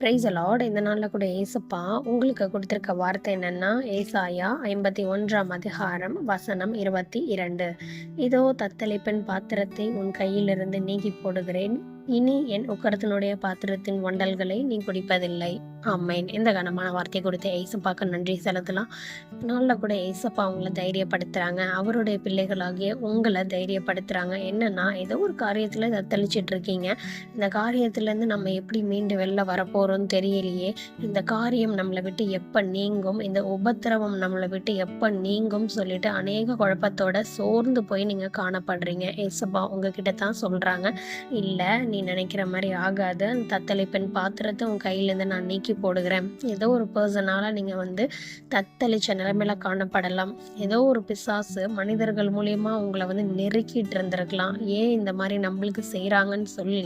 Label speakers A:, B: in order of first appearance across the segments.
A: Price Lord. இந்த நாளில் கூட ஏசப்பா உங்களுக்கு கொடுத்துருக்க வார்த்தை என்னன்னா, ஏசாயா 51 வசனம் 22. இதோ தத்தளிப்பின் பாத்திரத்தை உன் கையிலிருந்து நீக்கி போடுகிறேன், இனி என் உக்கரத்தினுடைய பாத்திரத்தின் வண்டல்களை நீ குடிப்பதில்லை. ஆமேன். இந்த கனமான வார்த்தை கொடுத்த ஏசப்பாக்கு நன்றி செலுத்தலாம். நாளில் கூட ஏசப்பா அவங்கள தைரியப்படுத்துறாங்க, அவருடைய பிள்ளைகளாகிய உங்களை தைரியப்படுத்துறாங்க. என்னன்னா, ஏதோ ஒரு காரியத்துல தத்தளிச்சிட்டு இருக்கீங்க. இந்த காரியத்திலேருந்து நம்ம எப்படி மீண்டு வெளில வரப்போறோம்னு தெரியலையே, இந்த காரியம் நம்மளை விட்டு எப்போ நீங்கும், இந்த உபத்திரவம் நம்மளை விட்டு எப்போ நீங்கும் சொல்லிட்டு அநேக குழப்பத்தோட சோர்ந்து போய் நீங்கள் காணப்படுறீங்க. ஏசப்பா உங்ககிட்ட தான் சொல்கிறாங்க, இல்லை நீ நினைக்கிற மாதிரி ஆகாது, தத்தளிப்பின் பாத்திரத்தை உன் கையிலேருந்து நான் நீக்கி போடுகிறேன். ஏதோ ஒரு பர்சனால நீங்கள் தத்தளிச்ச நிலைமையில காணப்படலாம். ஏதோ ஒரு பிசாசு மனிதர்கள் மூலியமா உங்களை நெருக்கிட்டு இருந்திருக்கலாம். ஏன் இந்த மாதிரி நம்மளுக்கு செய்கிறாங்கன்னு சொல்லி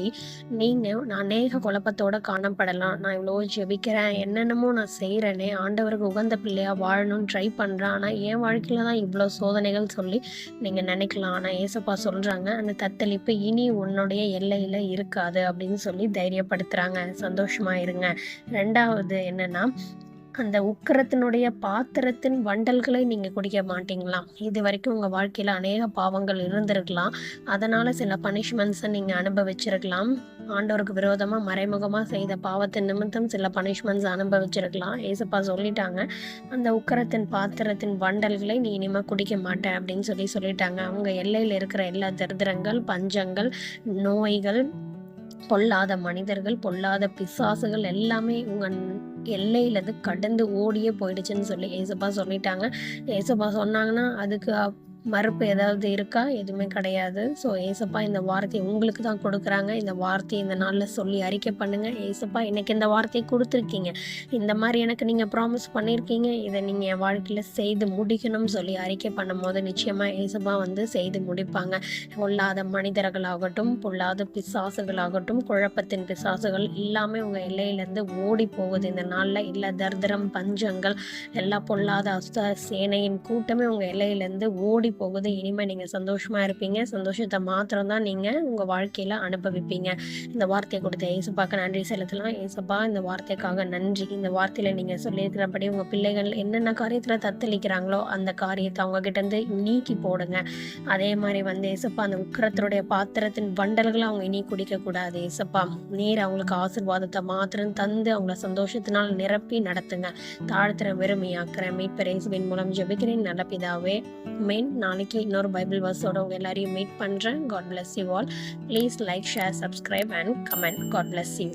A: நீங்கள் அநேக குழப்பத்தோட காணப்படலாம். நான் இவ்வளோ ஜெபிக்கிறேன், என்னென்னமோ நான் செய்கிறேனே, ஆண்டவருக்கு உகந்த பிள்ளையாக வாழணும்னு ட்ரை பண்ணுறேன், ஆனால் என் வாழ்க்கையில் தான் இவ்வளோ சோதனைகள் சொல்லி நீங்கள் நினைக்கலாம். ஆனால் ஏசப்பா சொல்கிறாங்க, அந்த தத்தளிப்பு இனி உன்னுடைய எல்லையில் இருக்காது அப்படின்னு சொல்லி தைரியப்படுத்துகிறாங்க. சந்தோஷமாக இருங்க. ரெண்டாவது என்னன்னா, அந்த உக்கிரத்தினுடைய பாத்திரத்தின் வண்டல்களை நீங்கள் குடிக்க மாட்டீங்களாம். இது வரைக்கும் உங்கள் வாழ்க்கையில் அநேக பாவங்கள் இருந்திருக்கலாம். அதனால் சில பனிஷ்மெண்ட்ஸை நீங்கள் அனுபவிச்சிருக்கலாம். ஆண்டவருக்கு விரோதமாக மறைமுகமாக செய்த பாவத்தின் நிமித்தம் சில பனிஷ்மெண்ட்ஸ் அனுபவிச்சிருக்கலாம். ஏசப்பா சொல்லிட்டாங்க, அந்த உக்கிரத்தின் பாத்திரத்தின் வண்டல்களை நீ இனிமேல் குடிக்க மாட்டேன் அப்படின்னு சொல்லிட்டாங்க. அவங்க எல்லையில் இருக்கிற எல்லா தரித்திரங்கள், பஞ்சங்கள், நோய்கள், பொல்லாத மனிதர்கள், பொல்லாத பிசாசுகள் எல்லாமே உங்கள் எல்லையிலேருந்து கடந்து ஓடியே போயிடுச்சுன்னு சொல்லி ஏசப்பா சொல்லிட்டாங்க. ஏசப்பா சொன்னாங்கன்னா அதுக்கு மறுப்பு ஏதாவது இருக்கா? எதுவுமே கிடையாது. ஸோ ஏசப்பா இந்த வார்த்தையை உங்களுக்கு தான் கொடுக்குறாங்க. இந்த வார்த்தையை இந்த நாளில் சொல்லி அறிக்கை பண்ணுங்கள். ஏசப்பா இன்னைக்கு இந்த வார்த்தையை கொடுத்துருக்கீங்க, இந்த மாதிரி எனக்கு நீங்கள் ப்ராமிஸ் பண்ணியிருக்கீங்க, இதை நீங்கள் என் வாழ்க்கையில் செய்து முடிக்கணும்னு சொல்லி அறிக்கை பண்ணும் போது நிச்சயமாக ஏசப்பா செய்து முடிப்பாங்க. பொல்லாத மனிதர்களாகட்டும், பொல்லாத பிசாசுகளாகட்டும், குழப்பத்தின் பிசாசுகள் எல்லாமே உங்கள் எல்லையிலேருந்து ஓடி போகுது இந்த நாளில். இல்லை தரித்திரம், பஞ்சங்கள், எல்லா பொல்லாத அஸ்த சேனையின் கூட்டமே உங்கள் எல்லையிலேருந்து ஓடி போகுது. இனிமேல் நீங்கள் சந்தோஷமாக இருப்பீங்க. சந்தோஷத்தை மாத்திரம் தான் நீங்கள் உங்கள் வாழ்க்கையில் அனுபவிப்பீங்க. இந்த வார்த்தையை கொடுத்த ஏசப்பாக்கு நன்றி செலுத்தலாம். ஏசப்பா இந்த வார்த்தைக்காக நன்றி. இந்த வார்த்தையில் நீங்கள் சொல்லியிருக்கிறபடி உங்கள் பிள்ளைகள் என்னென்ன காரியத்தில் தத்தளிக்கிறாங்களோ அந்த காரியத்தை அவங்ககிட்டேருந்து நீக்கி போடுங்க. அதே மாதிரி ஏசப்பா அந்த உக்கிரத்தினுடைய பாத்திரத்தின் வண்டல்களை அவங்க இனி குடிக்கக்கூடாது. ஏசப்பா நீர் அவங்களுக்கு ஆசீர்வாதத்தை மாத்திரம் தந்து அவங்கள சந்தோஷத்தினால் நிரப்பி நடத்துங்க. தாழ்த்துற வெறுமையாக்குறேன் மீட்பர் இயேசுவின் மூலம் ஜெபிக்கிறேன் நல்ல பிதாவே. மெயின் நாளைக்கு இன்னொரு பைபிள் வர்ஸோட உங்கள் எல்லாரையும் மீட் பண்ணுறேன். God bless you all. Please like, share, subscribe and comment. God bless you.